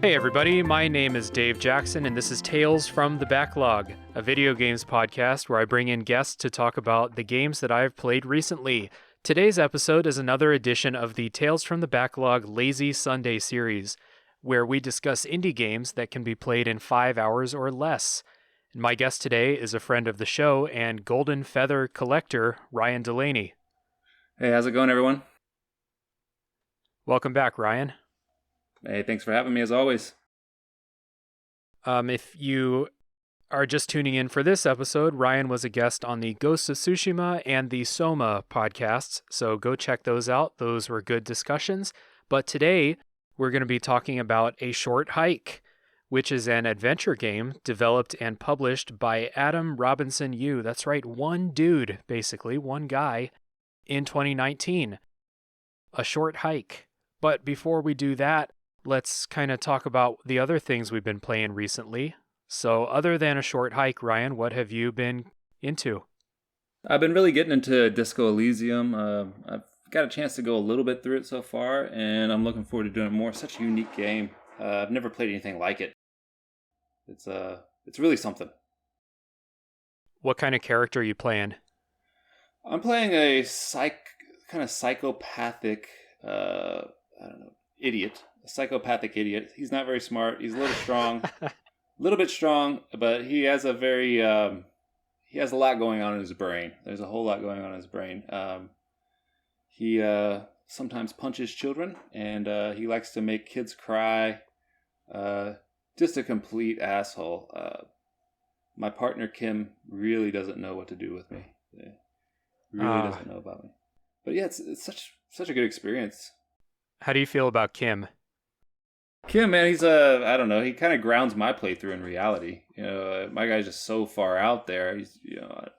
Hey everybody, my name is Dave Jackson and this is Tales from the Backlog, a video games podcast where I bring in guests to talk about the games that I've played recently. Today's episode is another edition of the Tales from the Backlog Lazy Sunday series, where we discuss indie games that can be played in 5 hours or less. And my guest today is a friend of the show and Golden Feather collector, Ryan Delaney. Hey, how's it going, everyone? Welcome back, Ryan. Hey, thanks for having me, as always. If you are just tuning in for this episode, Ryan was a guest on the Ghost of Tsushima and the Soma podcasts, so go check those out. Those were good discussions. But today, we're going to be talking about A Short Hike, which is an adventure game developed and published by Adam Robinson Yu. That's right, one dude, basically, one guy, in 2019. A Short Hike. But before we do that, let's kind of talk about the other things we've been playing recently. So other than A Short Hike, Ryan, what have you been into? I've been really getting into Disco Elysium. I've got a chance to go a little bit through it so far, and I'm looking forward to doing more. Such a unique game. I've never played anything like it. It's really something. What kind of character are you playing? I'm playing a kind of psychopathic, idiot. A psychopathic idiot. He's not very smart. He's a little strong. A little bit strong, but he has a lot going on in his brain. There's a whole lot going on in his brain. He sometimes punches children, and he likes to make kids cry. Just a complete asshole. My partner Kim really doesn't know what to do with me. Really doesn't know about me. But yeah, it's such a good experience. How do you feel about Kim? Kim, man, he's I don't know. He kind of grounds my playthrough in reality. You know, my guy's just so far out there. He's, a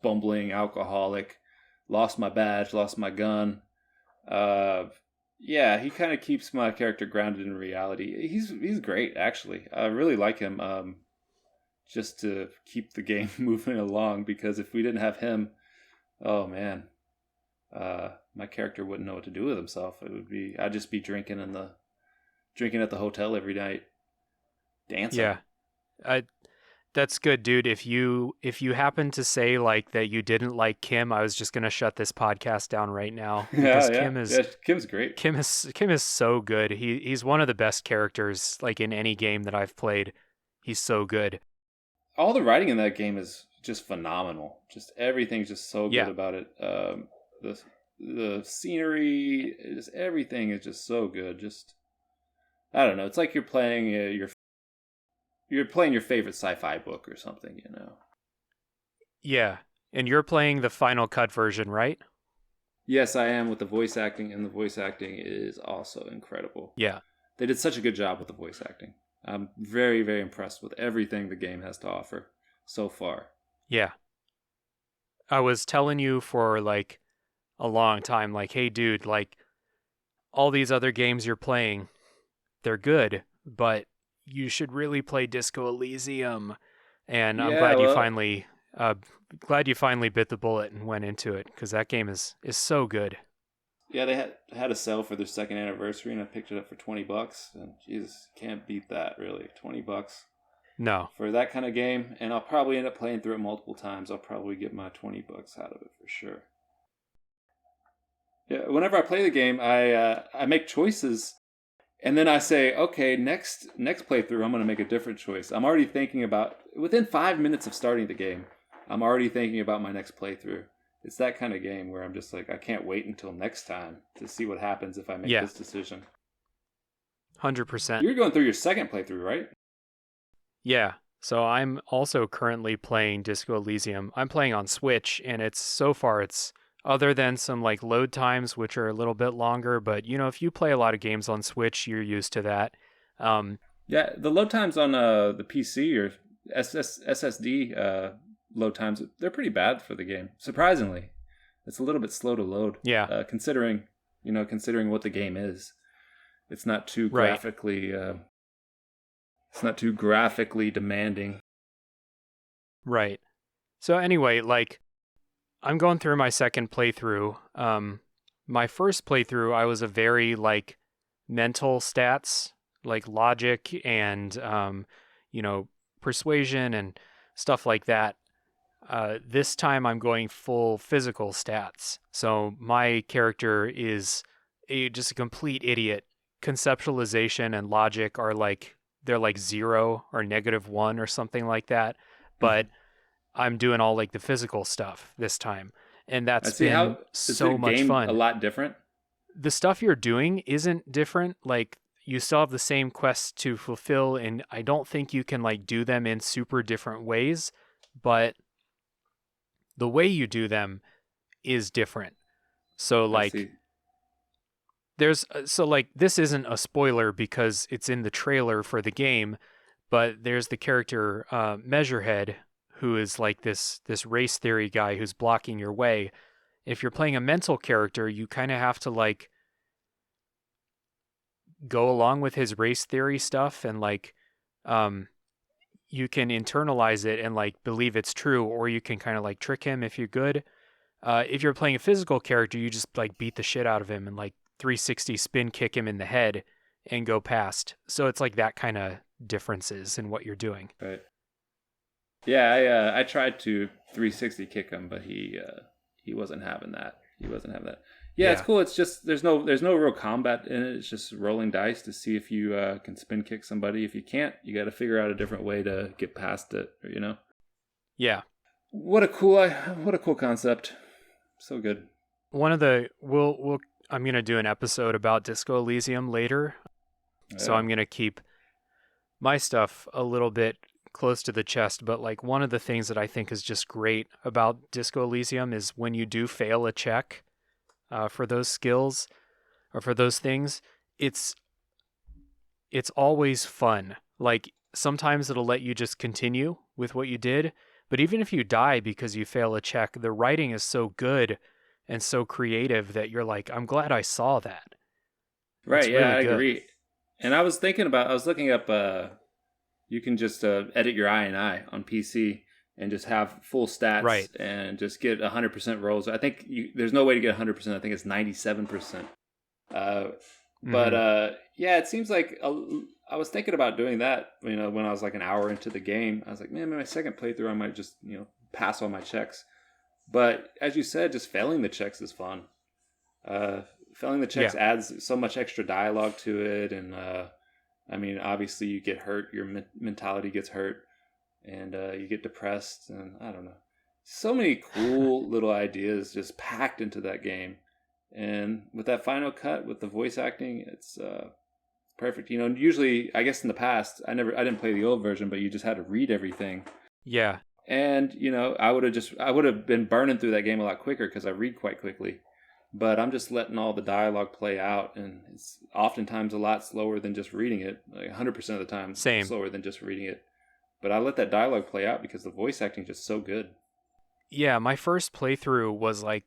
bumbling alcoholic. Lost my badge, lost my gun. Yeah, he kind of keeps my character grounded in reality. He's great, actually. I really like him. Just to keep the game moving along, because if we didn't have him, oh man, my character wouldn't know what to do with himself. I'd just be drinking at the hotel every night, dancing. Yeah, that's good, dude. If you happen to say like that you didn't like Kim, I was just gonna shut this podcast down right now. Yeah. Kim's great. Kim is so good. He's one of the best characters like in any game that I've played. He's so good. All the writing in that game is just phenomenal. Just everything's just so good about it. The scenery, just everything is just so good. Just, I don't know. It's like you're playing your favorite sci-fi book or something, you know. Yeah, and you're playing the Final Cut version, right? Yes, I am, with the voice acting, and the voice acting is also incredible. Yeah. They did such a good job with the voice acting. I'm very, very impressed with everything the game has to offer so far. Yeah. I was telling you for like a long time, like, hey dude, like all these other games you're playing, they're good, but you should really play Disco Elysium. And I'm glad you finally bit the bullet and went into it, because that game is so good. Yeah, they had a sale for their second anniversary, and I picked it up for $20. And Jesus, can't beat that, really. $20. No. For that kind of game, and I'll probably end up playing through it multiple times. I'll probably get my $20 out of it for sure. Yeah, whenever I play the game, I make choices, and then I say, okay, next playthrough, I'm going to make a different choice. I'm already thinking about, within 5 minutes of starting the game, I'm already thinking about my next playthrough. It's that kind of game where I'm just like, I can't wait until next time to see what happens if I make this decision. 100%. You're going through your second playthrough, right? Yeah. So I'm also currently playing Disco Elysium. I'm playing on Switch, and it's other than some like load times, which are a little bit longer, but if you play a lot of games on Switch, you're used to that. Yeah, the load times on the PC or SSD load times, they're pretty bad for the game. Surprisingly, it's a little bit slow to load. Yeah. Considering what the game is, it's not too graphically. It's not too graphically demanding. Right. So anyway, like, I'm going through my second playthrough. My first playthrough, I was a very like mental stats like logic and persuasion and stuff like that. This time I'm going full physical stats. So my character is just a complete idiot. Conceptualization and logic are like, they're like 0 or -1 or something like that. But I'm doing all like the physical stuff this time. And I that's see. been How is the so much game a fun. lot different? The stuff you're doing isn't different. Like, you still have the same quests to fulfill, and I don't think you can like do them in super different ways, but the way you do them is different. So I like see. this isn't a spoiler because it's in the trailer for the game, but there's the character Measurehead, who is like this race theory guy who's blocking your way. If you're playing a mental character, you kind of have to like go along with his race theory stuff, and like you can internalize it and like believe it's true, or you can kind of like trick him if you're good. If you're playing a physical character, you just like beat the shit out of him and like 360 spin kick him in the head and go past. So it's like that kind of differences in what you're doing. Right. Yeah, I tried to 360 kick him, but he wasn't having that. He wasn't having that. Yeah, it's Yeah. cool. It's just there's no real combat in it. It's just rolling dice to see if you can spin kick somebody. If you can't, you got to figure out a different way to get past it. Yeah. What a cool concept. So good. One of the I'm going to do an episode about Disco Elysium later. So I'm going to keep my stuff a little bit close to the chest, but like one of the things that I think is just great about Disco Elysium is when you do fail a check for those skills or for those things, it's always fun. Like sometimes it'll let you just continue with what you did, but even if you die because you fail a check, the writing is so good and so creative that you're like, I'm glad I saw that. Right, It's yeah, really I good. agree. And I was looking up, you can just edit your INI on PC and just have full stats, Right. and just get 100% rolls. I think there's no way to get 100%. I think it's 97%. But yeah, it seems like I was thinking about doing that. When I was like an hour into the game, I was like, man, my second playthrough, I might just pass all my checks. But as you said, just failing the checks is fun. Failing the checks adds so much extra dialogue to it, and I mean, obviously, you get hurt, your mentality gets hurt, and you get depressed, and I don't know. So many cool little ideas just packed into that game. And with that final cut, with the voice acting, it's perfect. Usually, I guess in the past, I didn't play the old version, but you just had to read everything. Yeah. And, I would have been burning through that game a lot quicker because I read quite quickly. But I'm just letting all the dialogue play out, and it's oftentimes a lot slower than just reading it. Like 100% of the time, Same. slower than just reading it. But I let that dialogue play out because the voice acting is just so good. Yeah, my first playthrough was like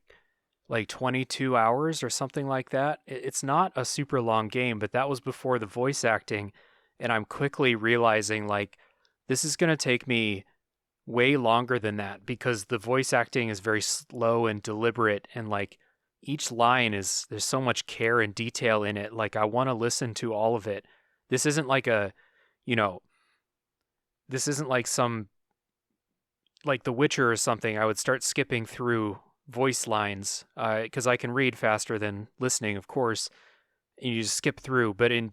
22 hours or something like that. It's not a super long game, but that was before the voice acting, and I'm quickly realizing like this is going to take me way longer than that because the voice acting is very slow and deliberate, and like each line there's so much care and detail in it. Like I want to listen to all of it. This isn't like this isn't like some like The Witcher or something. I would start skipping through voice lines because I can read faster than listening, of course, and you just skip through. But in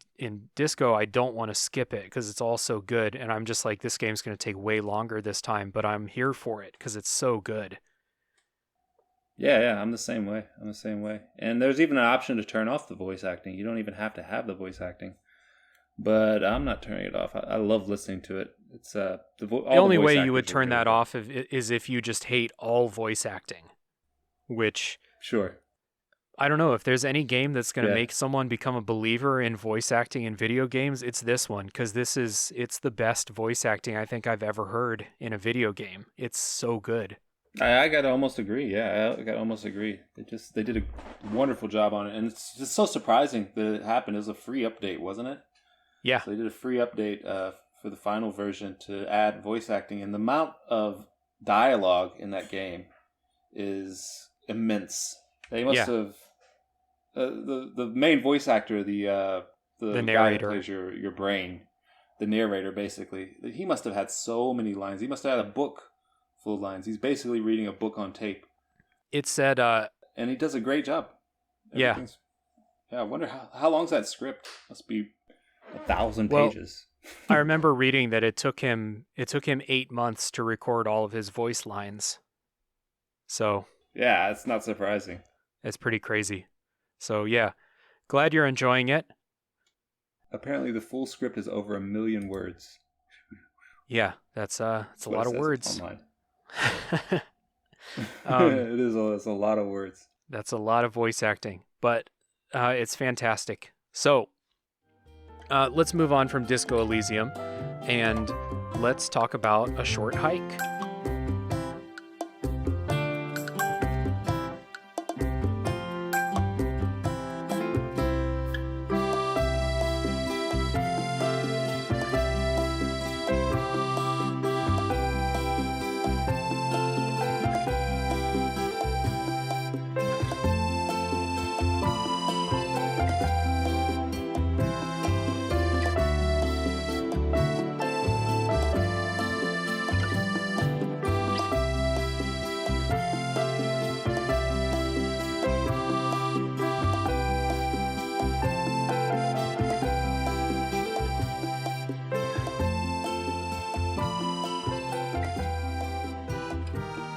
Disco, I don't want to skip it because it's all so good, and I'm just like, this game's going to take way longer this time, but I'm here for it because it's so good. Yeah, I'm the same way. And there's even an option to turn off the voice acting. You don't even have to have the voice acting. But I'm not turning it off. I love listening to it. It's the only way you would turn that off is if you just hate all voice acting, which sure. I don't know if there's any game that's going to make someone become a believer in voice acting in video games. It's this one, because it's the best voice acting I think I've ever heard in a video game. It's so good. I got to almost agree. Yeah, I got to almost agree. They did a wonderful job on it, and it's just so surprising that it happened. It was a free update, wasn't it? Yeah. So they did a free update for the final version to add voice acting, and the amount of dialogue in that game is immense. They must have the main voice actor, the the guy that plays your brain, the narrator, basically. He must have had so many lines. He must have had a book full of lines. He's basically reading a book on tape. It said... and he does a great job. Yeah. I wonder how long's that script? Must be 1,000 pages. I remember reading that it took him 8 months to record all of his voice lines. So... yeah, it's not surprising. It's pretty crazy. So yeah, glad you're enjoying it. Apparently the full script is over 1 million words. Yeah, it's a lot of words. Online. It's a lot of words. That's a lot of voice acting, but it's fantastic. So let's move on from Disco Elysium and let's talk about A Short Hike.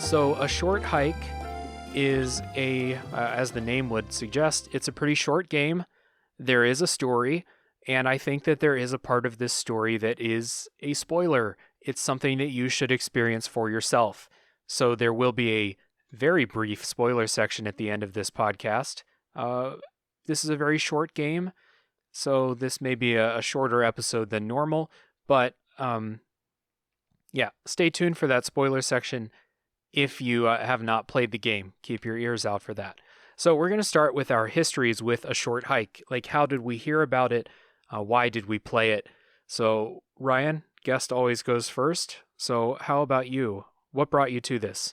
So A Short Hike is as the name would suggest, it's a pretty short game. There is a story, and I think that there is a part of this story that is a spoiler. It's something that you should experience for yourself. So there will be a very brief spoiler section at the end of this podcast. This is a very short game, so this may be a shorter episode than normal, but yeah, stay tuned for that spoiler section. If you have not played the game, keep your ears out for that. So we're going to start with our histories with A Short Hike. Like, how did we hear about it? Why did we play it? So, Ryan, guest always goes first. So how about you? What brought you to this?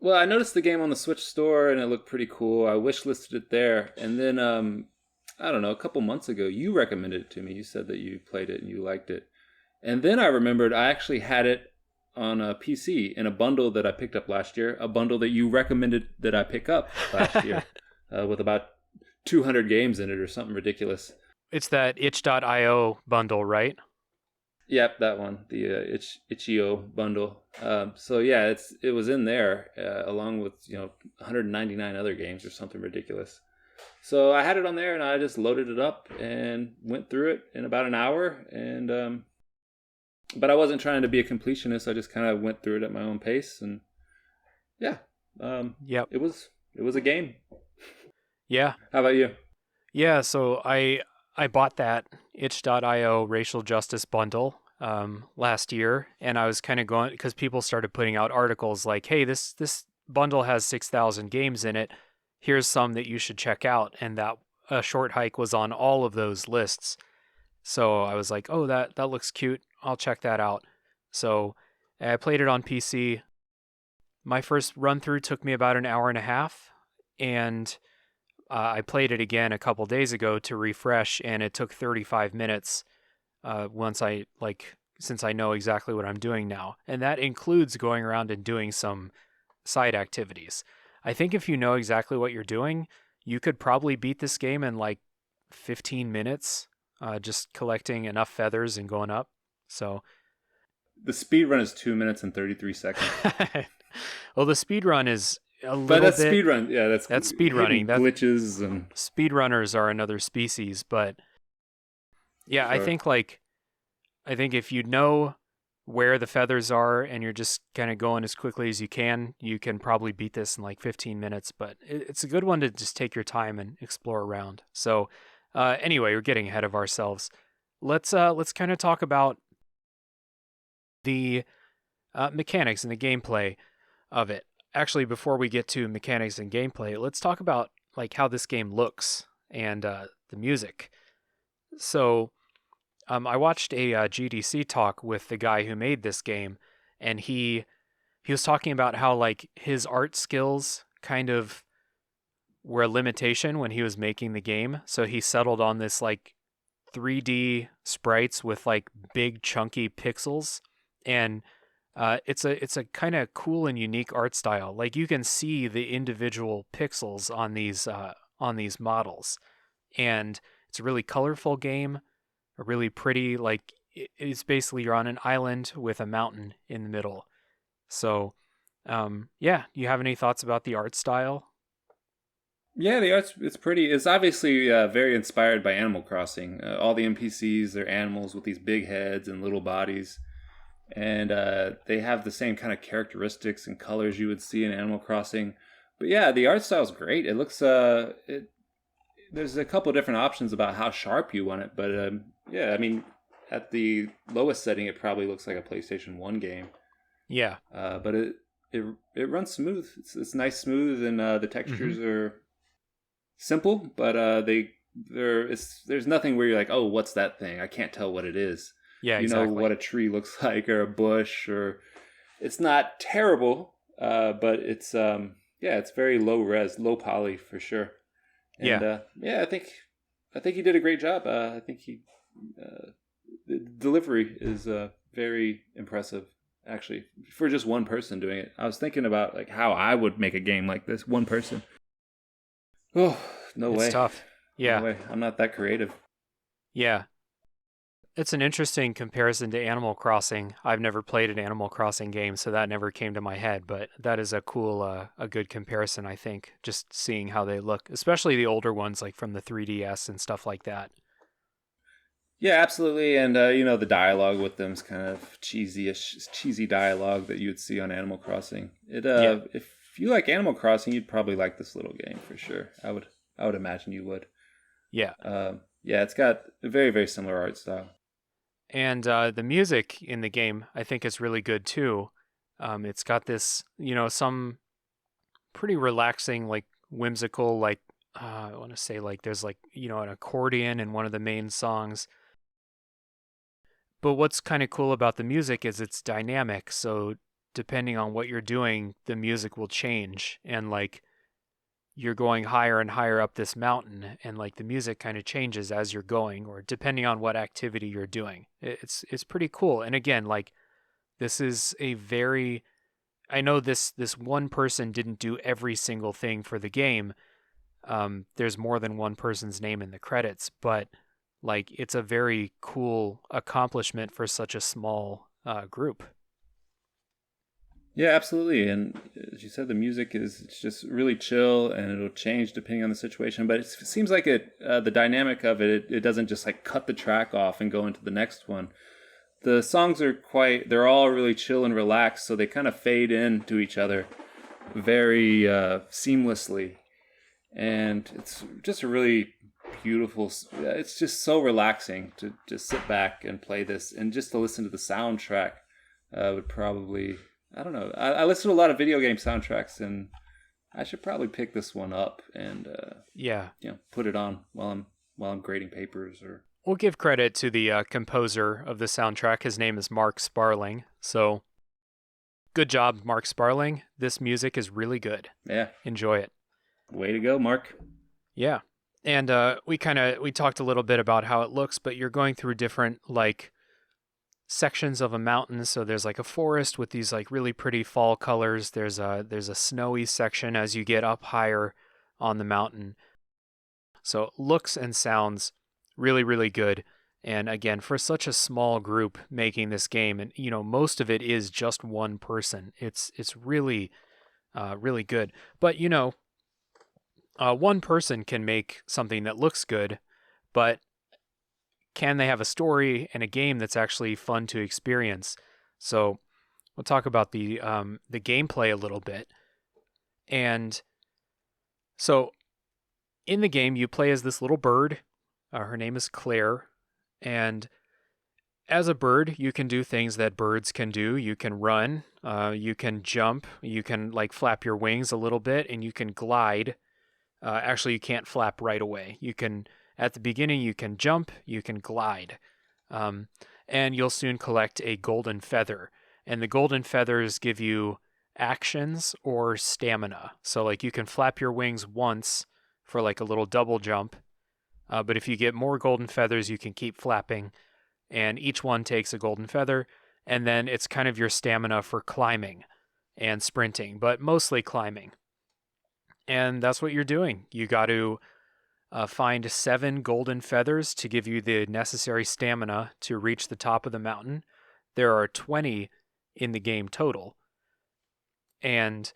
Well, I noticed the game on the Switch store, and it looked pretty cool. I wishlisted it there. And then, I don't know, a couple months ago, you recommended it to me. You said that you played it and you liked it. And then I remembered I actually had it on a PC in a bundle that I picked up last year, a bundle that you recommended that I pick up last year with about 200 games in it or something ridiculous. It's that itch.io bundle, right? Yep, that one, the itch.io bundle. So yeah, it was in there along with 199 other games or something ridiculous. So I had it on there and I just loaded it up and went through it in about an hour and but I wasn't trying to be a completionist. I just kind of went through it at my own pace, and yeah, yep. It was a game. Yeah. How about you? Yeah, so I bought that itch.io racial justice bundle last year, and I was kind of going because people started putting out articles like, "Hey, this bundle has 6,000 games in it. Here's some that you should check out," and that A Short Hike was on all of those lists. So I was like, "Oh, that looks cute. I'll check that out." So I played it on PC. My first run through took me about an hour and a half, and I played it again a couple days ago to refresh, and it took 35 minutes since I know exactly what I'm doing now. And that includes going around and doing some side activities. I think if you know exactly what you're doing, you could probably beat this game in like 15 minutes, just collecting enough feathers and going up. So the speed run is 2 minutes and 33 seconds. Well, the speed run is a little but that's bit, speed run. Yeah, that's speed running. That's glitches and speedrunners are another species, but yeah, sure. I think if you know where the feathers are and you're just kind of going as quickly as you can probably beat this in like 15 minutes, but it's a good one to just take your time and explore around. So anyway, we're getting ahead of ourselves. Let's kind of talk about the mechanics and the gameplay of it. Actually, before we get to mechanics and gameplay, let's talk about like how this game looks and the music. So I watched a GDC talk with the guy who made this game, and he was talking about how like his art skills kind of were a limitation when he was making the game. So he settled on this like 3D sprites with like big chunky pixels, and it's a kind of cool and unique art style. Like you can see the individual pixels on these models, and it's a really colorful game, a really pretty, like it's basically you're on an island with a mountain in the middle. So, yeah, you have any thoughts about the art style? Yeah, the art's it's pretty. It's obviously very inspired by Animal Crossing. All the NPCs, they're animals with these big heads and little bodies, and they have the same kind of characteristics and colors you would see in Animal Crossing. But yeah, the art style's great. It looks there's a couple different options about how sharp you want it, but yeah, I mean, at the lowest setting, it probably looks like a PlayStation 1 game. Yeah. But it runs smooth. It's nice, smooth, and the textures are simple, but there's nothing where you're like, oh, what's that thing? I can't tell what it is. Yeah, you exactly. know what a tree looks like or a bush, or it's not terrible, but it's yeah, it's very low res, low poly for sure. And yeah, I think he did a great job. I think the delivery is very impressive, actually, for just one person doing it. I was thinking about like how I would make a game like this, one person. Oh, no way. It's tough. Yeah. No way. I'm not that creative. Yeah. It's an interesting comparison to Animal Crossing. I've never played an Animal Crossing game, so that never came to my head, but that is a cool, a good comparison, I think, just seeing how they look, especially the older ones, like from the 3DS and stuff like that. Yeah, absolutely. And, you know, the dialogue with them is kind of cheesy dialogue that you would see on Animal Crossing. If you like Animal Crossing, you'd probably like this little game for sure. I would imagine you would. Yeah. Yeah, it's got a very, very similar art style. And the music in the game, I think, is really good too. It's got this, some pretty relaxing, like whimsical, like I want to say, like there's like an accordion in one of the main songs. But what's kind of cool about the music is it's dynamic. So depending on what you're doing, the music will change, and like you're going higher and higher up this mountain, and like the music kind of changes as you're going, or depending on what activity you're doing. It's pretty cool. And again, like this is I know this one person didn't do every single thing for the game. There's more than one person's name in the credits, but like it's a very cool accomplishment for such a small group. Yeah, absolutely. And as you said, the music it's just really chill, and it'll change depending on the situation. But it seems like the dynamic of it doesn't just like cut the track off and go into the next one. The songs they're all really chill and relaxed, so they kind of fade into each other very seamlessly. And it's just a really beautiful, it's just so relaxing to just sit back and play this, and just to listen to the soundtrack would probably, I don't know. I listen to a lot of video game soundtracks, and I should probably pick this one up and put it on while I'm grading papers. Or we'll give credit to the composer of the soundtrack. His name is Mark Sparling. So good job, Mark Sparling. This music is really good. Yeah, enjoy it. Way to go, Mark. Yeah, and we talked a little bit about how it looks, but you're going through different like sections of a mountain. So there's like a forest with these like really pretty fall colors. There's a snowy section as you get up higher on the mountain. So looks and sounds really, really good. And again, for such a small group making this game, and most of it is just one person, it's really really good. But one person can make something that looks good, but can they have a story and a game that's actually fun to experience? So we'll talk about the gameplay a little bit. And so in the game, you play as this little bird. Her name is Claire. And as a bird, you can do things that birds can do. You can run, you can jump, you can like flap your wings a little bit, and you can glide. Actually, you can't flap right away. You can, at the beginning, you can jump, you can glide, and you'll soon collect a golden feather. And the golden feathers give you actions or stamina. So like you can flap your wings once for like a little double jump, But if you get more golden feathers, you can keep flapping, and each one takes a golden feather, and then it's kind of your stamina for climbing and sprinting, but mostly climbing. And that's what you're doing. You got to find 7 golden feathers to give you the necessary stamina to reach the top of the mountain. There are 20 in the game total. And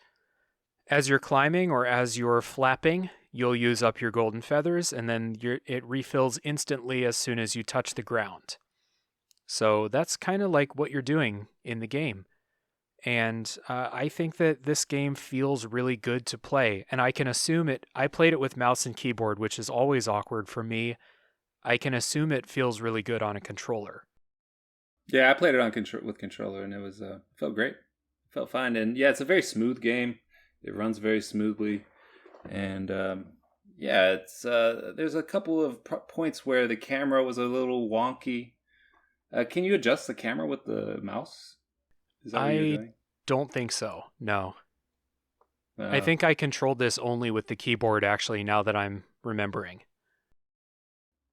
as you're climbing or as you're flapping, you'll use up your golden feathers, and then it refills instantly as soon as you touch the ground. So that's kind of like what you're doing in the game. And I think that this game feels really good to play, and I can assume it. I played it with mouse and keyboard, which is always awkward for me. I can assume it feels really good on a controller. Yeah, I played it on with controller, and it was felt great, felt fine, and yeah, it's a very smooth game. It runs very smoothly, and yeah, it's there's a couple of points where the camera was a little wonky. Can you adjust the camera with the mouse? Is that what you're doing? Don't think so. No. I think I controlled this only with the keyboard, actually, now that I'm remembering.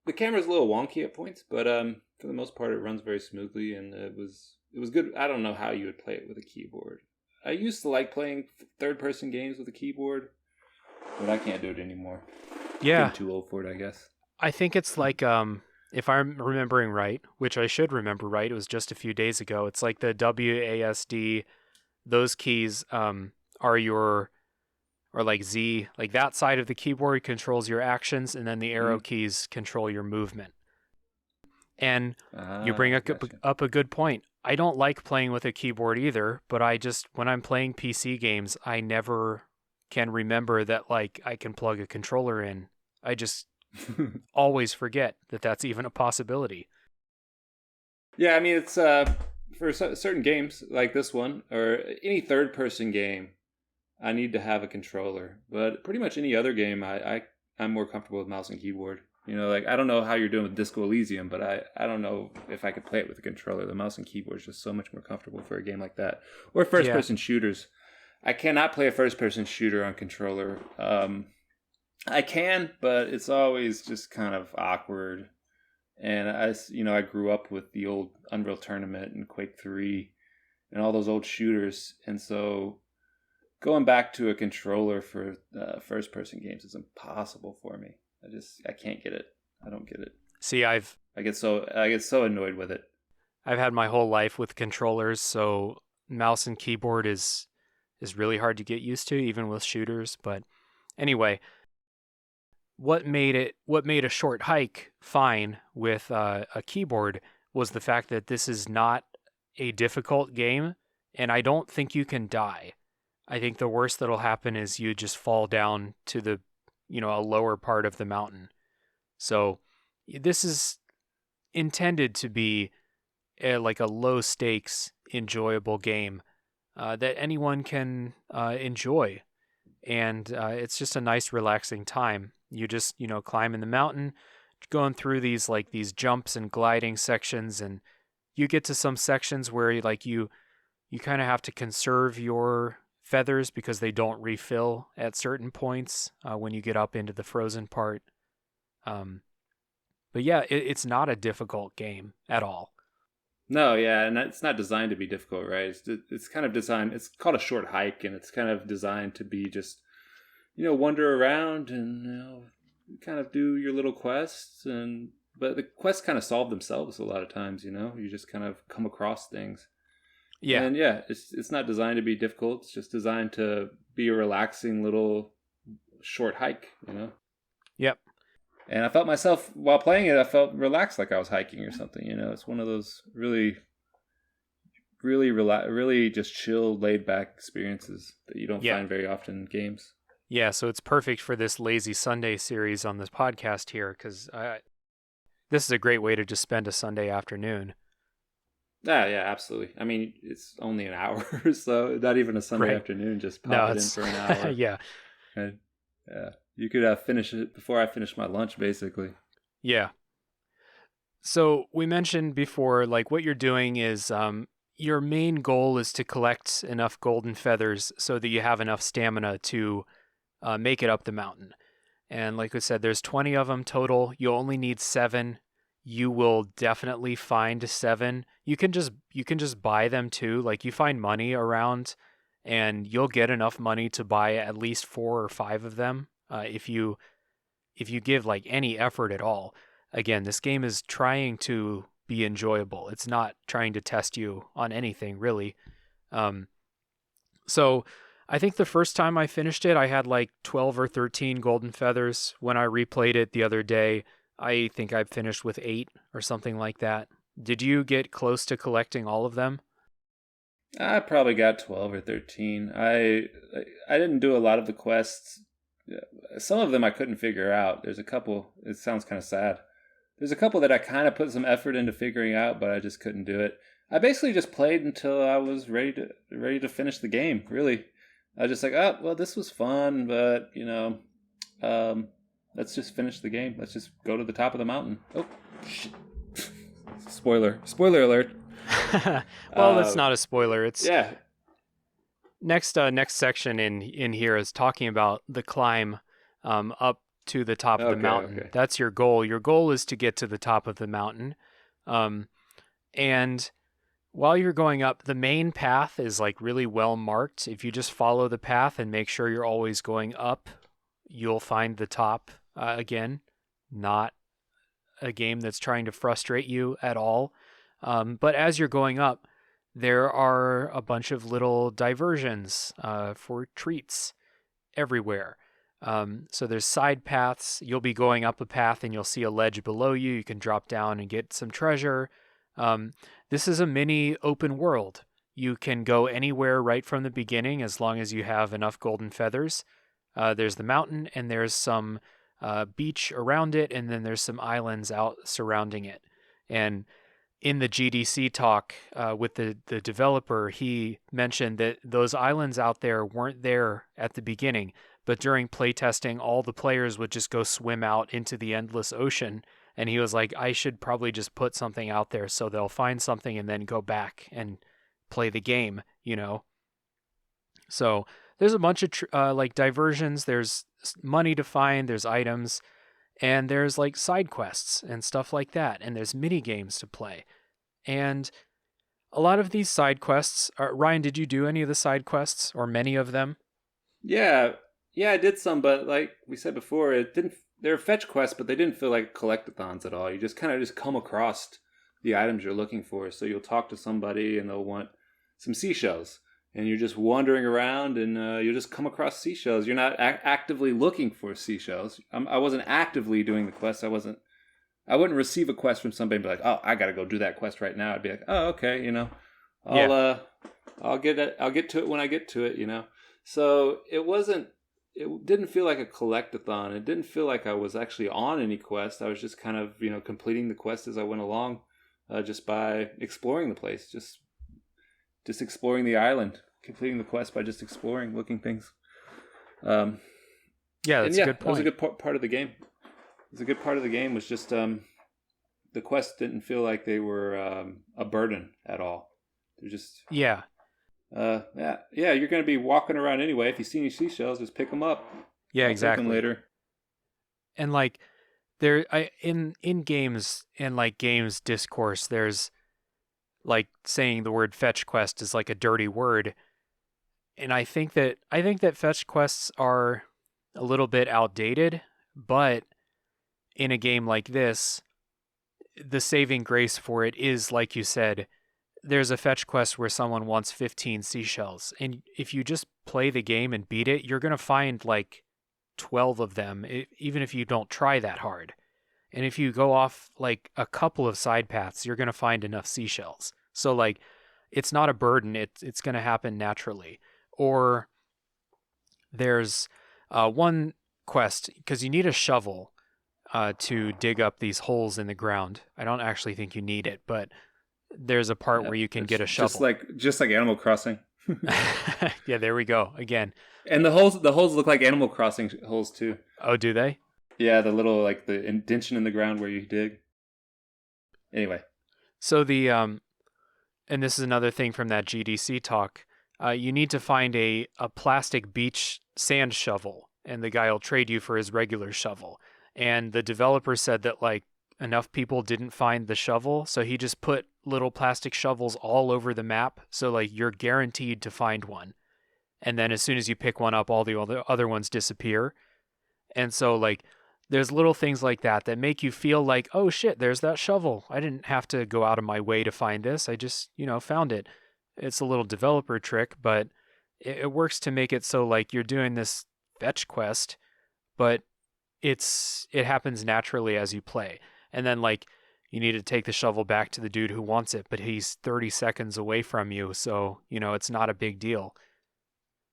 The camera's a little wonky at points, but for the most part, it runs very smoothly, and it was good. I don't know how you would play it with a keyboard. I used to like playing third-person games with a keyboard, but I can't do it anymore. Yeah. I'm too old for it, I guess. I think it's like, if I'm remembering right, which I should remember right, it was just a few days ago, it's like the WASD, those keys are your, or like Z, like that side of the keyboard controls your actions, and then the arrow keys control your movement. And you bring up a good point. I don't like playing with a keyboard either, but when I'm playing PC games, I never can remember that like I can plug a controller in. I just always forget that that's even a possibility. Yeah, I mean, it's for certain games like this one, or any third-person game, I need to have a controller. But pretty much any other game, I'm more comfortable with mouse and keyboard. You know, like, I don't know how you're doing with Disco Elysium, but I don't know if I could play it with a controller. The mouse and keyboard is just so much more comfortable for a game like that. Or first-person shooters. I cannot play a first-person shooter on controller. I can, but it's always just kind of awkward. And I grew up with the old Unreal Tournament and Quake 3 and all those old shooters. And so going back to a controller for first-person games is impossible for me. I can't get it. I don't get it. See, I get so annoyed with it. I've had my whole life with controllers, so mouse and keyboard is really hard to get used to, even with shooters. But anyway, what made a short hike fine with a keyboard was the fact that this is not a difficult game, and I don't think you can die. I think the worst that'll happen is you just fall down to the a lower part of the mountain. So this is intended to be like a low stakes, enjoyable game that anyone can enjoy. And it's just a nice, relaxing time. You just, climb in the mountain, going through these jumps and gliding sections, and you get to some sections where you kind of have to conserve your feathers because they don't refill at certain points when you get up into the frozen part. But yeah, it's not a difficult game at all. No, yeah, and it's not designed to be difficult, right? It's kind of designed. It's called a short hike, and it's kind of designed to be just, wander around and kind of do your little quests, but the quests kind of solve themselves a lot of times. You just kind of come across things. Yeah. And yeah, it's not designed to be difficult. It's just designed to be a relaxing little short hike, Yep. And I felt myself, while playing it, I felt relaxed, like I was hiking or something, It's one of those really, really, really just chill, laid-back experiences that you don't find very often in games. Yeah, so it's perfect for this Lazy Sunday series on this podcast here, because this is a great way to just spend a Sunday afternoon. Yeah, absolutely. I mean, it's only an hour, so not even a Sunday afternoon. Just pop it in for an hour. Yeah. And, yeah. You could finish it before I finish my lunch, basically. Yeah. So we mentioned before, what you're doing is your main goal is to collect enough golden feathers so that you have enough stamina to make it up the mountain. And like we said, there's 20 of them total. You only need 7. You will definitely find 7. You can just buy them too. Like you find money around, and you'll get enough money to buy at least 4 or 5 of them if you give like any effort at all. Again, this game is trying to be enjoyable. It's not trying to test you on anything really. So I think the first time I finished it, I had like 12 or 13 golden feathers. When I replayed it the other day, I think I finished with 8 or something like that. Did you get close to collecting all of them? I probably got 12 or 13. I didn't do a lot of the quests. Some of them I couldn't figure out. There's a couple, it sounds kind of sad. There's a couple that I kind of put some effort into figuring out, but I just couldn't do it. I basically just played until I was ready to finish the game, really. I was just like, oh, well, this was fun, but, let's just finish the game. Let's just go to the top of the mountain. Oh, shit. Spoiler alert. Well, that's not a spoiler. It's yeah. Next section in here is talking about the climb up to the top of the mountain. Okay. That's your goal. Your goal is to get to the top of the mountain. And while you're going up, the main path is like really well marked. If you just follow the path and make sure you're always going up, you'll find the top. Again, not a game that's trying to frustrate you at all. But as you're going up, there are a bunch of little diversions for treats everywhere. So there's side paths. You'll be going up a path and you'll see a ledge below you. You can drop down and get some treasure. This is a mini open world. You can go anywhere right from the beginning as long as you have enough golden feathers. There's the mountain and there's some beach around it, and then there's some islands out surrounding it. And in the GDC talk with the developer, he mentioned that those islands out there weren't there at the beginning, but during playtesting, all the players would just go swim out into the endless ocean. And he was like, I should probably just put something out there so they'll find something and then go back and play the game, So there's a bunch of like diversions. There's money to find. There's items. And there's like side quests and stuff like that. And there's mini games to play. And a lot of these side quests Ryan, did you do any of the side quests or many of them? Yeah, I did some, but like we said before, they're fetch quests, but they didn't feel like collectathons at all. You just kind of just come across the items you're looking for. So you'll talk to somebody and they'll want some seashells. And you're just wandering around and you'll just come across seashells. You're not actively looking for seashells. I wasn't actively doing the quest. I wouldn't receive a quest from somebody and be like, oh, I got to go do that quest right now. I'd be like, oh, okay, I'll get to it when I get to it, So it didn't feel like a collectathon. It didn't feel like I was actually on any quest. I was just kind of, completing the quest as I went along, just by exploring the place, just exploring the island, completing the quest by just exploring, looking things. Yeah, that's a good point. That was a good part of the game. It was a good part of the game was just the quests didn't feel like they were a burden at all. They're just yeah. You're going to be walking around anyway. If you see any seashells, just pick them up. Yeah, exactly. Take them later. And like in games and like games discourse, there's like saying the word fetch quest is like a dirty word. And I think that fetch quests are a little bit outdated, but in a game like this, the saving grace for it is, like you said, there's a fetch quest where someone wants 15 seashells. And if you just play the game and beat it, you're going to find like 12 of them, even if you don't try that hard. And if you go off like a couple of side paths, you're going to find enough seashells. So like, it's not a burden. It's going to happen naturally. Or there's one quest, because you need a shovel to dig up these holes in the ground. I don't actually think you need it, but there's a part where you can get a shovel. Just like Animal Crossing. Yeah, there we go again. And the holes look like Animal Crossing holes too. Oh, do they? Yeah, the little like the indentation in the ground where you dig. Anyway, so the and this is another thing from that GDC talk. You need to find a plastic beach sand shovel, and the guy will trade you for his regular shovel. And the developer said that like enough people didn't find the shovel, so he just put little plastic shovels all over the map, so like you're guaranteed to find one. And then as soon as you pick one up, all the other ones disappear. And so like there's little things like that that make you feel like, oh shit, there's that shovel. I didn't have to go out of my way to find this. I just, found it. It's a little developer trick, but it works to make it so like you're doing this fetch quest, but it happens naturally as you play. And then like you need to take the shovel back to the dude who wants it, but he's 30 seconds away from you, so it's not a big deal.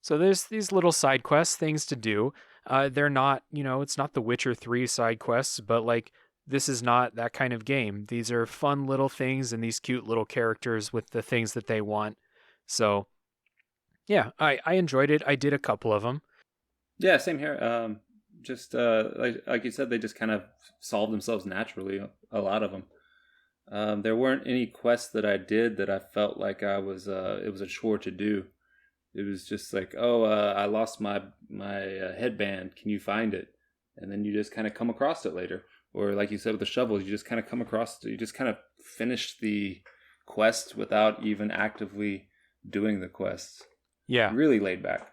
So there's these little side quests, things to do. They're not, it's not the Witcher 3 side quests, but like this is not that kind of game. These are fun little things and these cute little characters with the things that they want. So yeah, I enjoyed it. I did a couple of them. Yeah, same here. Just like you said, they just kind of solved themselves naturally. A lot of them. There weren't any quests that I did that I felt like it was a chore to do. It was just like, I lost my headband. Can you find it? And then you just kind of come across it later. Or like you said with the shovels, you just kind of come across. You just kind of finish the quest without even actively doing the quests. Yeah, really laid back.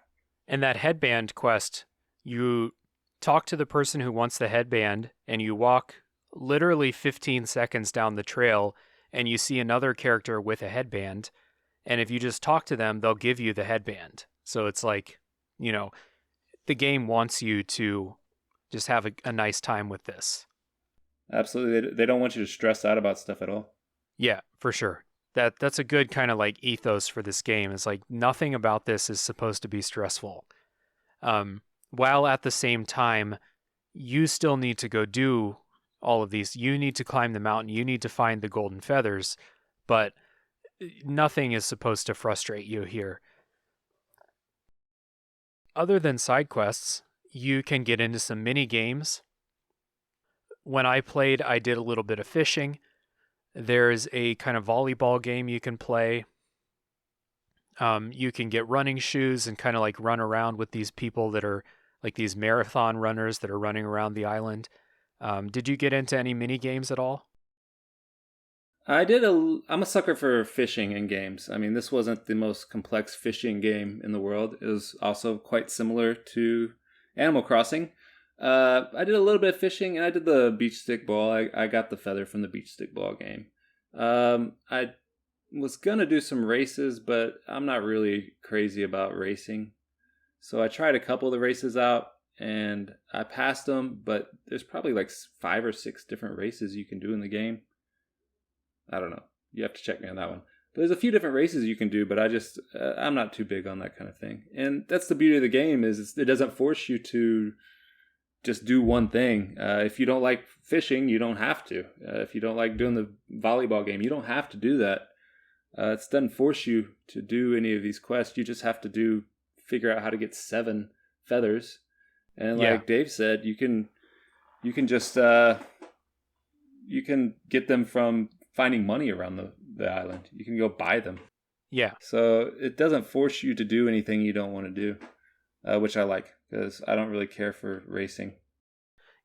And that headband quest, you talk to the person who wants the headband, and you walk literally 15 seconds down the trail, and you see another character with a headband. And if you just talk to them, they'll give you the headband. So it's like, the game wants you to just have a nice time with this. Absolutely. They don't want you to stress out about stuff at all. Yeah, for sure. That's a good kind of like ethos for this game. It's like nothing about this is supposed to be stressful. While at the same time, you still need to go do all of these. You need to climb the mountain. You need to find the golden feathers. But nothing is supposed to frustrate you here. Other than side quests, you can get into some mini games. When I played, I did a little bit of fishing. There's a kind of volleyball game you can play. You can get running shoes and kind of like run around with these people that are like these marathon runners that are running around the island. Did you get into any mini games at all? I'm a sucker for fishing in games. I mean, this wasn't the most complex fishing game in the world. It was also quite similar to Animal Crossing. I did a little bit of fishing, and I did the beach stick ball. I got the feather from the beach stick ball game. I was gonna do some races, but I'm not really crazy about racing. So I tried a couple of the races out, and I passed them, but there's probably like 5 or 6 different races you can do in the game. I don't know. You have to check me on that one. But there's a few different races you can do, but I'm not too big on that kind of thing. And that's the beauty of the game is it doesn't force you to just do one thing. If you don't like fishing, you don't have to. If you don't like doing the volleyball game, you don't have to do that. It doesn't force you to do any of these quests. You just have to figure out how to get 7 feathers. And like Dave said, you can just you can get them from finding money around the island. You can go buy them. Yeah. So it doesn't force you to do anything you don't want to do, which I like because I don't really care for racing.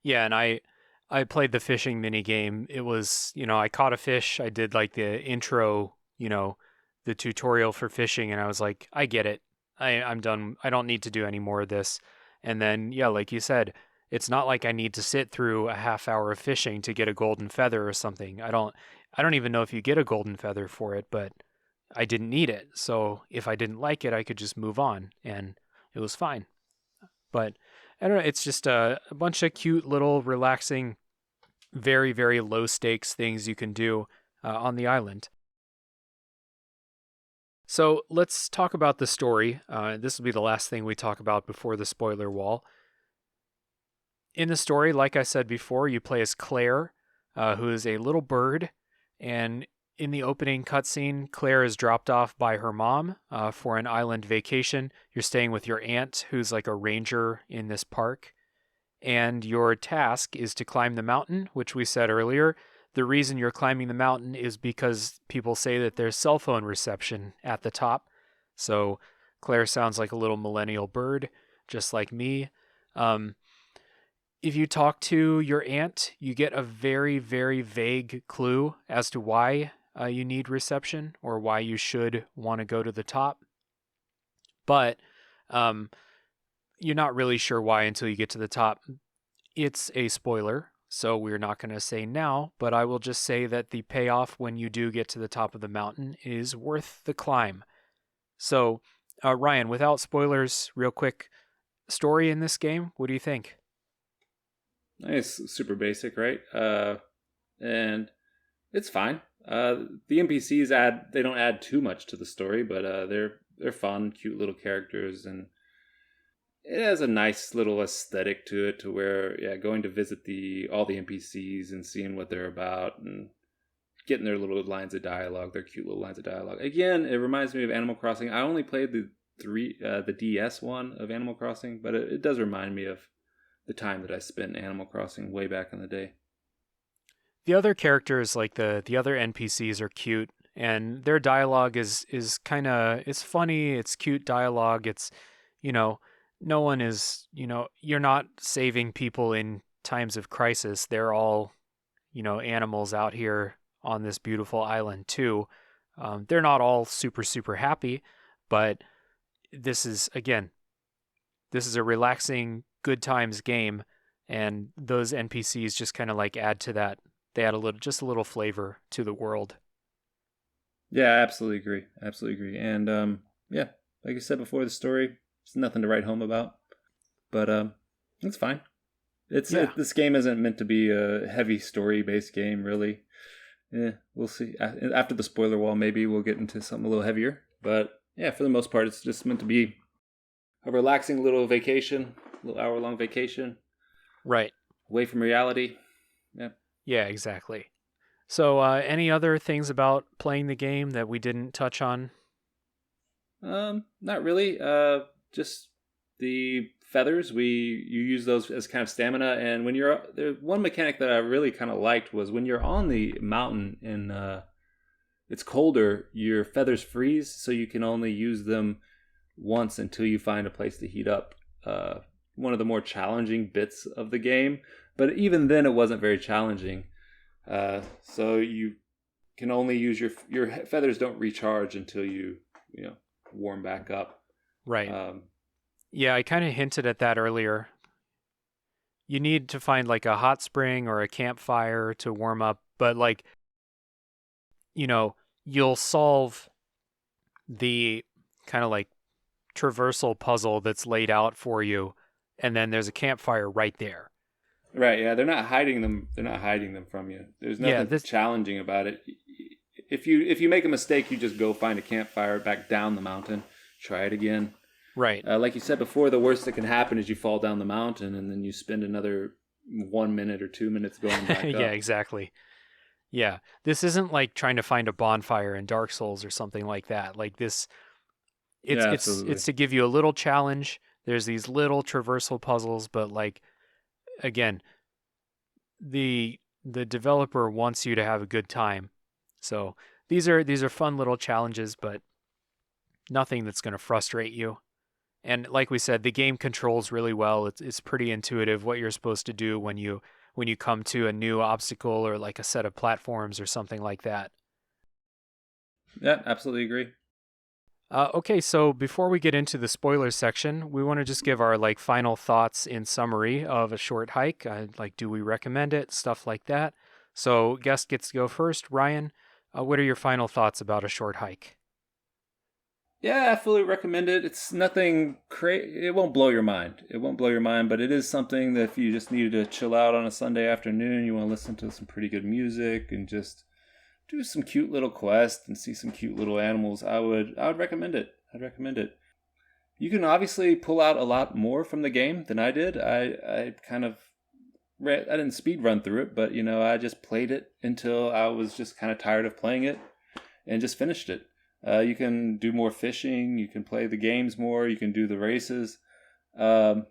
Yeah, and I played the fishing mini game. It was, I caught a fish. I did like the intro, the tutorial for fishing, and I was like, I get it. I'm done. I don't need to do any more of this. And then, yeah, like you said, it's not like I need to sit through a half hour of fishing to get a golden feather or something. I don't even know if you get a golden feather for it, but I didn't need it. So if I didn't like it, I could just move on, and it was fine. But I don't know. It's just a bunch of cute little relaxing, very, very low stakes things you can do on the island. So let's talk about the story. This will be the last thing we talk about before the spoiler wall. In the story, like I said before, you play as Claire, who is a little bird. And in the opening cutscene, Claire is dropped off by her mom for an island vacation. You're staying with your aunt, who's like a ranger in this park. And your task is to climb the mountain, which we said earlier. The reason you're climbing the mountain is because people say that there's cell phone reception at the top. So Claire sounds like a little millennial bird, just like me. Um, if you talk to your aunt, you get a very, very vague clue as to why you need reception or why you should want to go to the top. But um, you're not really sure why until you get to the top. It's a spoiler, so we're not going to say now, but I will just say that the payoff when you do get to the top of the mountain is worth the climb. So, Ryan, without spoilers, real quick, story in this game, what do you think? It's super basic, right? And it's fine. The NPCs they don't add too much to the story, but they're fun, cute little characters, and it has a nice little aesthetic to it, to where going to visit all the NPCs and seeing what they're about and getting their little lines of dialogue, their cute little lines of dialogue. Again, it reminds me of Animal Crossing. I only played the DS one of Animal Crossing, but it does remind me of the time that I spent in Animal Crossing way back in the day. The other characters, like the other NPCs, are cute, and their dialogue is kind of, it's funny, it's cute dialogue. It's, no one is, you're not saving people in times of crisis. They're all, animals out here on this beautiful island too. They're not all super, super happy, but this is a relaxing, good times game, and those NPCs just kind of like add to that. They add just a little flavor to the world. Yeah, I absolutely agree. Absolutely agree. And like I said before, the story, it's nothing to write home about, but it's fine. This game isn't meant to be a heavy story-based game, really. We'll see. After the spoiler wall, maybe we'll get into something a little heavier. But yeah, for the most part, it's just meant to be a relaxing little vacation, a little hour-long vacation. Right. Away from reality. Yeah. Yeah, exactly. So, any other things about playing the game that we didn't touch on? Not really. Just the feathers. You use those as kind of stamina, and when one mechanic that I really kind of liked was when you're on the mountain and it's colder, your feathers freeze, so you can only use them once until you find a place to heat up. One of the more challenging bits of the game, but even then, it wasn't very challenging. So you can only use your feathers don't recharge until you warm back up. Right. Yeah, I kind of hinted at that earlier. You need to find like a hot spring or a campfire to warm up, but you'll solve the kind of like traversal puzzle that's laid out for you, and then there's a campfire right there. Right, yeah, they're not hiding them. They're not hiding them from you. There's nothing challenging about it. If you make a mistake, you just go find a campfire back down the mountain. Try it again. Right. Like you said before, the worst that can happen is you fall down the mountain and then you spend another 1 minute or 2 minutes going back up. Yeah, exactly. Yeah, this isn't like trying to find a bonfire in Dark Souls or something like that. Like this, it's to give you a little challenge. There's these little traversal puzzles, but like, again, the developer wants you to have a good time. So these are fun little challenges, but nothing that's going to frustrate you. And like we said, the game controls really well. It's pretty intuitive what you're supposed to do when you come to a new obstacle or like a set of platforms or something like that. Yeah, absolutely agree. Okay, so before we get into the spoilers section, we want to just give our like final thoughts in summary of a short hike. Like, do we recommend it? Stuff like that. So, guest gets to go first. Ryan, what are your final thoughts about a short hike? Yeah, I fully recommend it. It's nothing crazy. It won't blow your mind. It won't blow your mind, but it is something that if you just needed to chill out on a Sunday afternoon, you want to listen to some pretty good music and just do some cute little quests and see some cute little animals, I would recommend it. I'd recommend it. You can obviously pull out a lot more from the game than I did. I didn't speed run through it, but I just played it until I was just kind of tired of playing it and just finished it. You can do more fishing, you can play the games more, you can do the races. But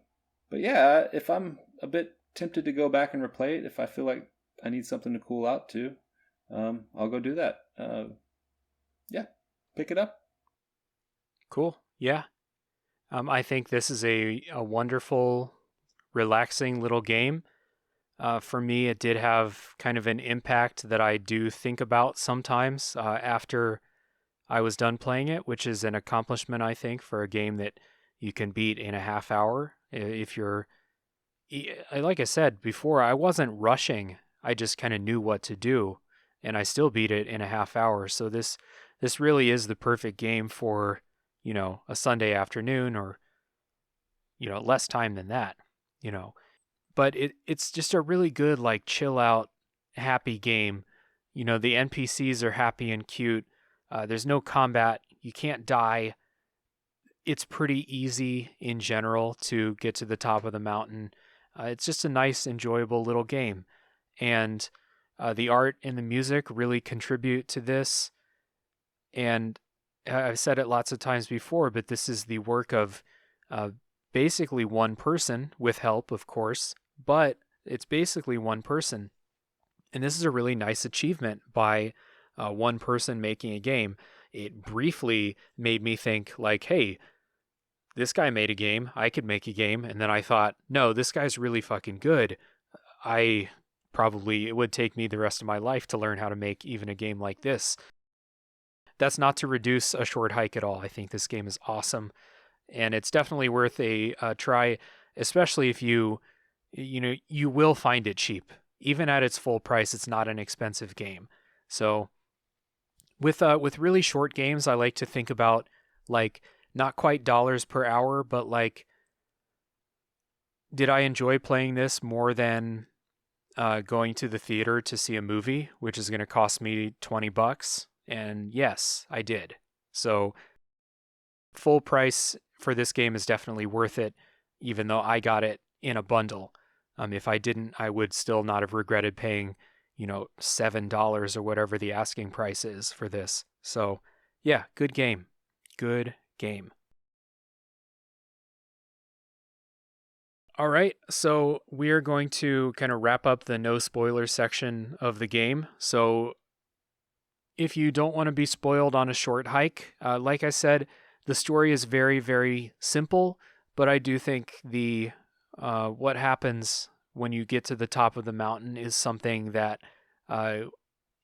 yeah, if I'm a bit tempted to go back and replay it, if I feel like I need something to cool out too, I'll go do that. Yeah, pick it up. Cool. Yeah. I think this is a wonderful relaxing little game. For me, it did have kind of an impact that I do think about sometimes after I was done playing it, which is an accomplishment, I think, for a game that you can beat in a half hour. If you're, like I said before, I wasn't rushing. I just kind of knew what to do, and I still beat it in a half hour. So this really is the perfect game for, a Sunday afternoon or, less time than that, But it's just a really good, like, chill out, happy game. The NPCs are happy and cute. There's no combat. You can't die. It's pretty easy in general to get to the top of the mountain. It's just a nice, enjoyable little game. And the art and the music really contribute to this. And I've said it lots of times before, but this is the work of basically one person, with help, of course, but it's basically one person. And this is a really nice achievement by one person making a game. It briefly made me think, like, hey, this guy made a game, I could make a game. And then I thought, no, this guy's really fucking good. It would take me the rest of my life to learn how to make even a game like this. That's not to reduce A Short Hike at all. I think this game is awesome, and it's definitely worth a try, especially if you will find it cheap. Even at its full price, it's not an expensive game. So with really short games, I like to think about, like, not quite dollars per hour, but like, did I enjoy playing this more than going to the theater to see a movie, which is going to cost me $20? And yes, I did. So full price for this game is definitely worth it, even though I got it in a bundle. If I didn't, I would still not have regretted paying, $7 or whatever the asking price is for this. So yeah, good game. Good game. All right, so we're going to kind of wrap up the no spoiler section of the game. So if you don't want to be spoiled on A Short Hike, like I said, the story is very, very simple, but I do think the what happens when you get to the top of the mountain is something that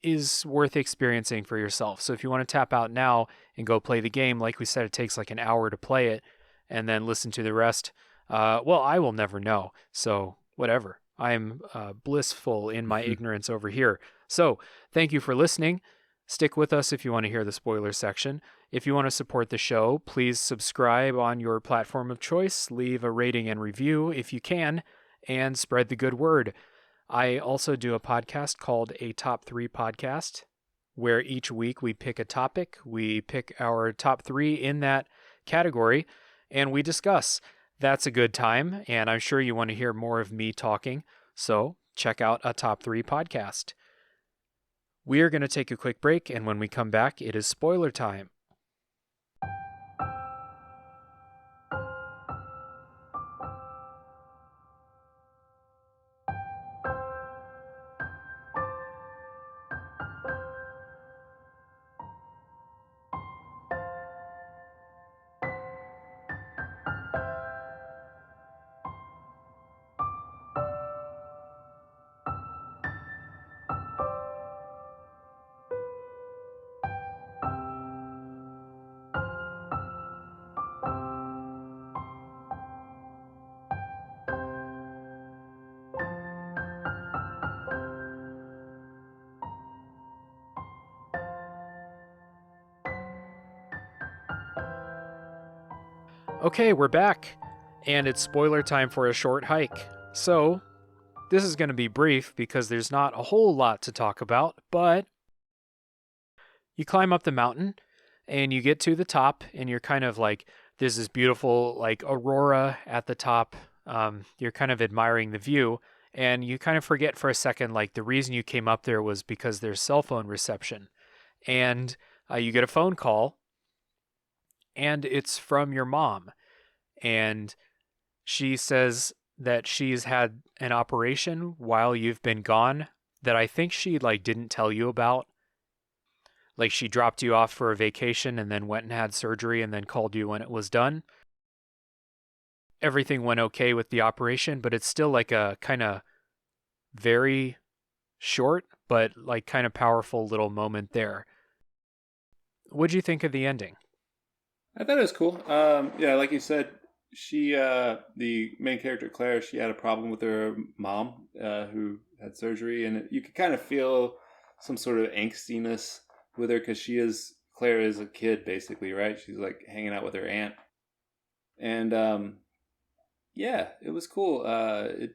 is worth experiencing for yourself. So if you want to tap out now and go play the game, like we said, it takes like an hour to play it, and then listen to the rest. Well, I will never know. So whatever. I'm blissful in my ignorance over here. So thank you for listening. Stick with us if you want to hear the spoiler section. If you want to support the show, please subscribe on your platform of choice, leave a rating and review if you can, and spread the good word. I also do a podcast called A Top 3 Podcast, where each week we pick a topic, we pick our top 3 in that category, and we discuss. That's a good time, and I'm sure you want to hear more of me talking, so check out A Top 3 Podcast. We are going to take a quick break, and when we come back, it is spoiler time. Okay, we're back, and it's spoiler time for A Short Hike. So, this is going to be brief because there's not a whole lot to talk about, but you climb up the mountain, and you get to the top, and you're kind of like, there's this beautiful, like, aurora at the top. You're kind of admiring the view, and you kind of forget for a second, like, the reason you came up there was because there's cell phone reception. And you get a phone call, and it's from your mom. And she says that she's had an operation while you've been gone that I think she, like, didn't tell you about. Like, she dropped you off for a vacation and then went and had surgery and then called you when it was done. everything went okay with the operation, but it's still like a kind of very short, but like kind of powerful little moment there. What'd you think of the ending? I thought it was cool. Yeah, like you said, she, the main character Claire, she had a problem with her mom, who had surgery, and you could kind of feel some sort of angstiness with her because Claire is a kid basically, right? She's like hanging out with her aunt, and yeah, it was cool.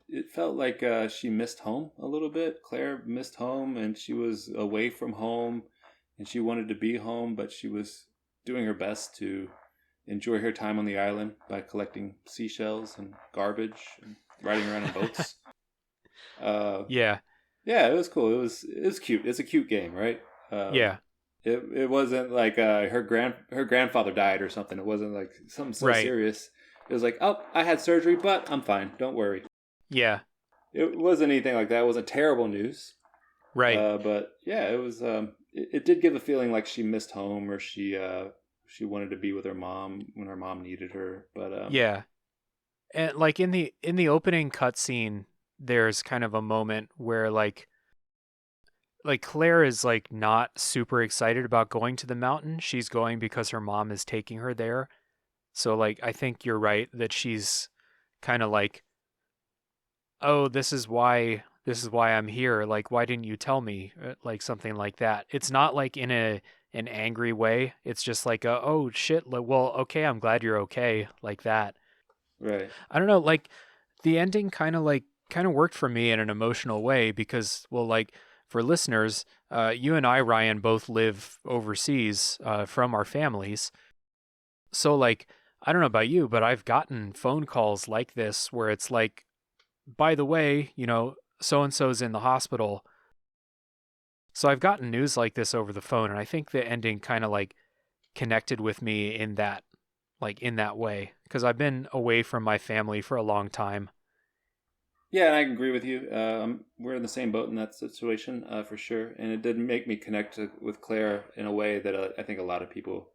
It felt like she missed home a little bit. Claire missed home, and she was away from home, and she wanted to be home, but she was doing her best to enjoy her time on the island by collecting seashells and garbage and riding around in boats. Yeah. Yeah, it was cool. It was cute. It's a cute game, right? Yeah. It wasn't like her grandfather died or something. It wasn't like something so Right. serious. It was like, oh, I had surgery, but I'm fine. Don't worry. Yeah. It wasn't anything like that. It wasn't terrible news. Right. But yeah, it was. It did give a feeling like she missed home, or she wanted to be with her mom when her mom needed her. But Yeah. And like in the opening cutscene, there's kind of a moment where like Claire is like not super excited about going to the mountain. She's going because her mom is taking her there. So like I think you're right that she's kind of like, "Oh, this is why I'm here. Like why didn't you tell me?" Like something like that. It's not like in an angry way. It's just like, "Oh shit, well, okay, I'm glad you're okay." Like that. right. I don't know, like the ending kind of worked for me in an emotional way because, well, like for listeners, you and I, Ryan, both live overseas from our families. So like, I don't know about you, but I've gotten phone calls like this where it's like, by the way, so and so's in the hospital. So I've gotten news like this over the phone, and I think the ending kind of like connected with me in that way because I've been away from my family for a long time. Yeah, and I agree with you. We're in the same boat in that situation, for sure. And it did make me connect with Claire in a way that I think a lot of people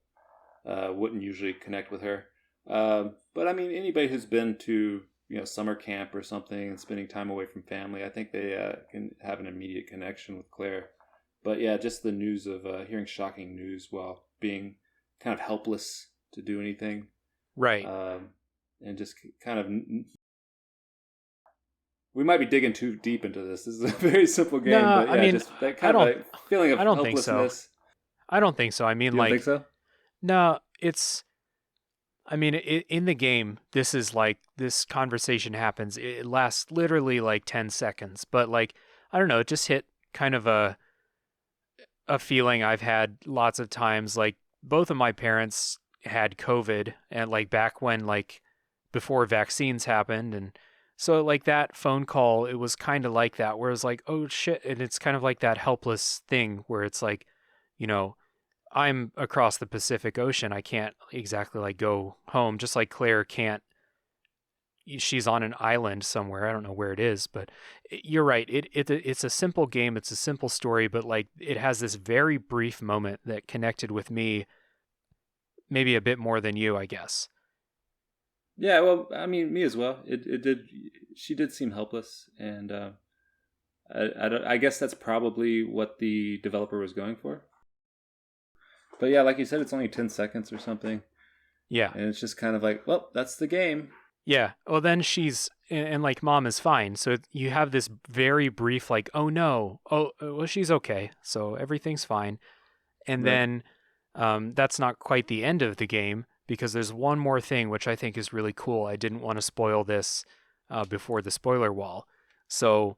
wouldn't usually connect with her. But I mean, anybody who's been to summer camp or something and spending time away from family, I think they can have an immediate connection with Claire. But yeah, just the news of hearing shocking news while being kind of helpless to do anything, Right. and just kind of we might be digging too deep into this. This is a very simple game, No, but I yeah, mean, just that kind of like feeling of I don't think so. helplessness. I don't think so. I mean, You don't think like, so? no, I mean, in the game, this is like, this conversation happens. It lasts literally like 10 seconds, but like, I don't know, it just hit kind of a feeling I've had lots of times. Like, both of my parents had COVID, and like back when, like, before vaccines happened. And so, like, that phone call, it was kind of like that, where it's like, oh shit. And it's kind of like that helpless thing where it's like, you know, I'm across the Pacific Ocean. I can't exactly like go home, just like Claire can't. She's on an island somewhere. I don't know where it is, but you're right. It's a simple game. It's a simple story, but like it has this very brief moment that connected with me, maybe a bit more than you, I guess. Yeah, well, I mean, me as well. It did. She did seem helpless, and I guess that's probably what the developer was going for. But yeah, like you said, it's only 10 seconds or something, Yeah. and it's just kind of like, well, that's the game. Yeah. Well, then and like mom is fine. So you have this very brief, like, oh no, oh, well, she's okay. So everything's fine. And Right. then that's not quite the end of the game because there's one more thing which I think is really cool. I didn't want to spoil this before the spoiler wall. So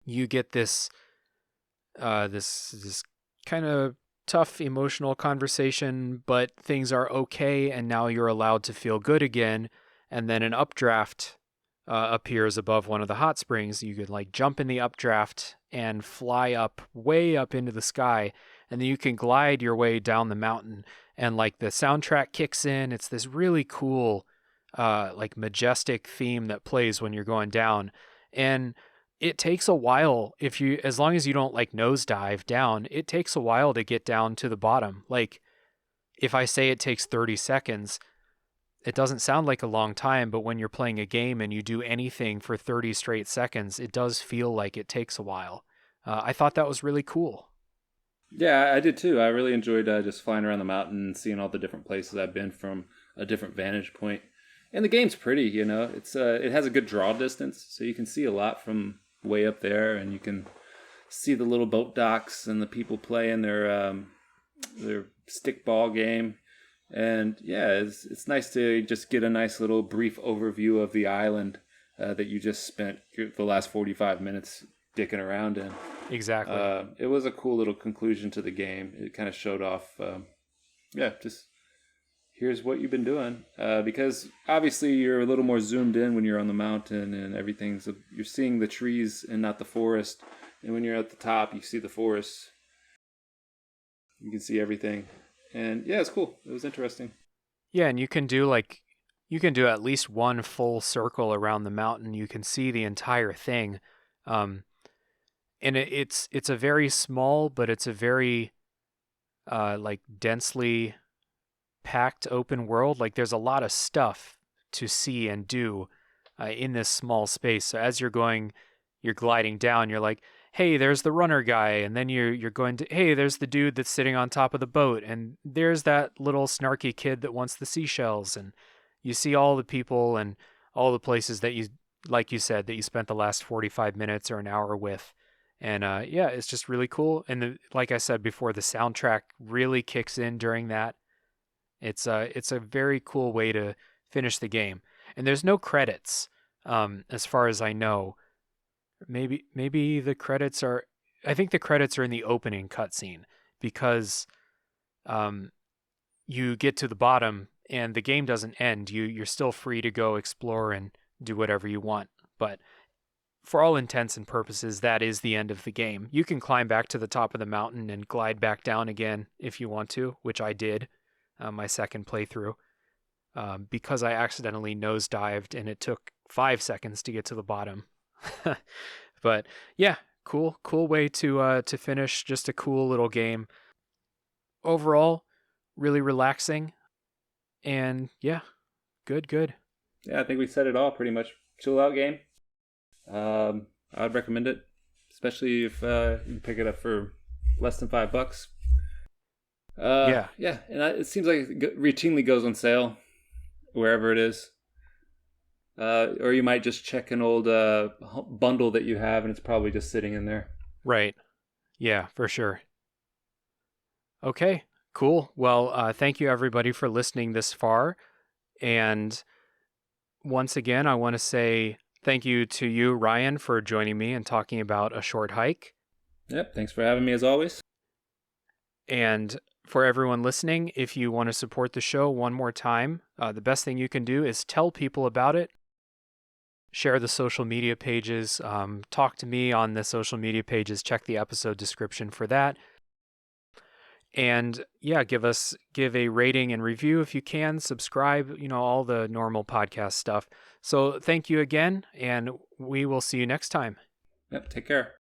you get this kind of tough emotional conversation, but things are okay, and now you're allowed to feel good again. And then an updraft appears above one of the hot springs. You could like jump in the updraft and fly up way up into the sky, and then you can glide your way down the mountain. And like the soundtrack kicks in. It's this really cool, like majestic theme that plays when you're going down. And it takes a while as long as you don't like nosedive down, it takes a while to get down to the bottom. Like if I say it takes 30 seconds, it doesn't sound like a long time, but when you're playing a game and you do anything for 30 straight seconds, it does feel like it takes a while. I thought that was really cool. Yeah, I did too. I really enjoyed just flying around the mountain and seeing all the different places I've been from a different vantage point. And the game's pretty, you know. It has a good draw distance, so you can see a lot from way up there, and you can see the little boat docks and the people playing their stickball game. And yeah, it's nice to just get a nice little brief overview of the island that you just spent the last 45 minutes dicking around in. Exactly. It was a cool little conclusion to the game. It kind of showed off, just here's what you've been doing. Because obviously you're a little more zoomed in when you're on the mountain and you're seeing the trees and not the forest. And when you're at the top, you see the forest. You can see everything. And yeah, it's cool. It was interesting. Yeah, and you can do at least one full circle around the mountain. You can see the entire thing. And it's a very small, but it's a very densely packed open world. Like there's a lot of stuff to see and do in this small space. So as you're gliding down, you're like, hey, there's the runner guy, and then you're going to, hey, there's the dude that's sitting on top of the boat, and there's that little snarky kid that wants the seashells, and you see all the people and all the places that you, like you said, that you spent the last 45 minutes or an hour with. And it's just really cool. And like I said before, the soundtrack really kicks in during that. It's a very cool way to finish the game. And there's no credits, as far as I know. Maybe the credits are. I think the credits are in the opening cutscene because you get to the bottom and the game doesn't end. You're still free to go explore and do whatever you want. But for all intents and purposes, that is the end of the game. You can climb back to the top of the mountain and glide back down again if you want to, which I did my second playthrough because I accidentally nosedived and it took 5 seconds to get to the bottom. But yeah, cool way to finish. Just a cool little game. Overall, really relaxing, and yeah, good. Yeah, I think we said it all pretty much. Chill out game. I'd recommend it, especially if you can pick it up for less than $5. Yeah, and it seems like it routinely goes on sale wherever it is. Or you might just check an old bundle that you have, and it's probably just sitting in there. Right. Yeah, for sure. Okay, cool. Well, thank you everybody for listening this far. And once again, I want to say thank you to you, Ryan, for joining me and talking about A Short Hike. Yep, thanks for having me as always. And for everyone listening, if you want to support the show one more time, the best thing you can do is tell people about it. Share the social media pages, talk to me on the social media pages, check the episode description for that. And yeah, give a rating and review if you can, subscribe, all the normal podcast stuff. So thank you again, and we will see you next time. Yep, take care.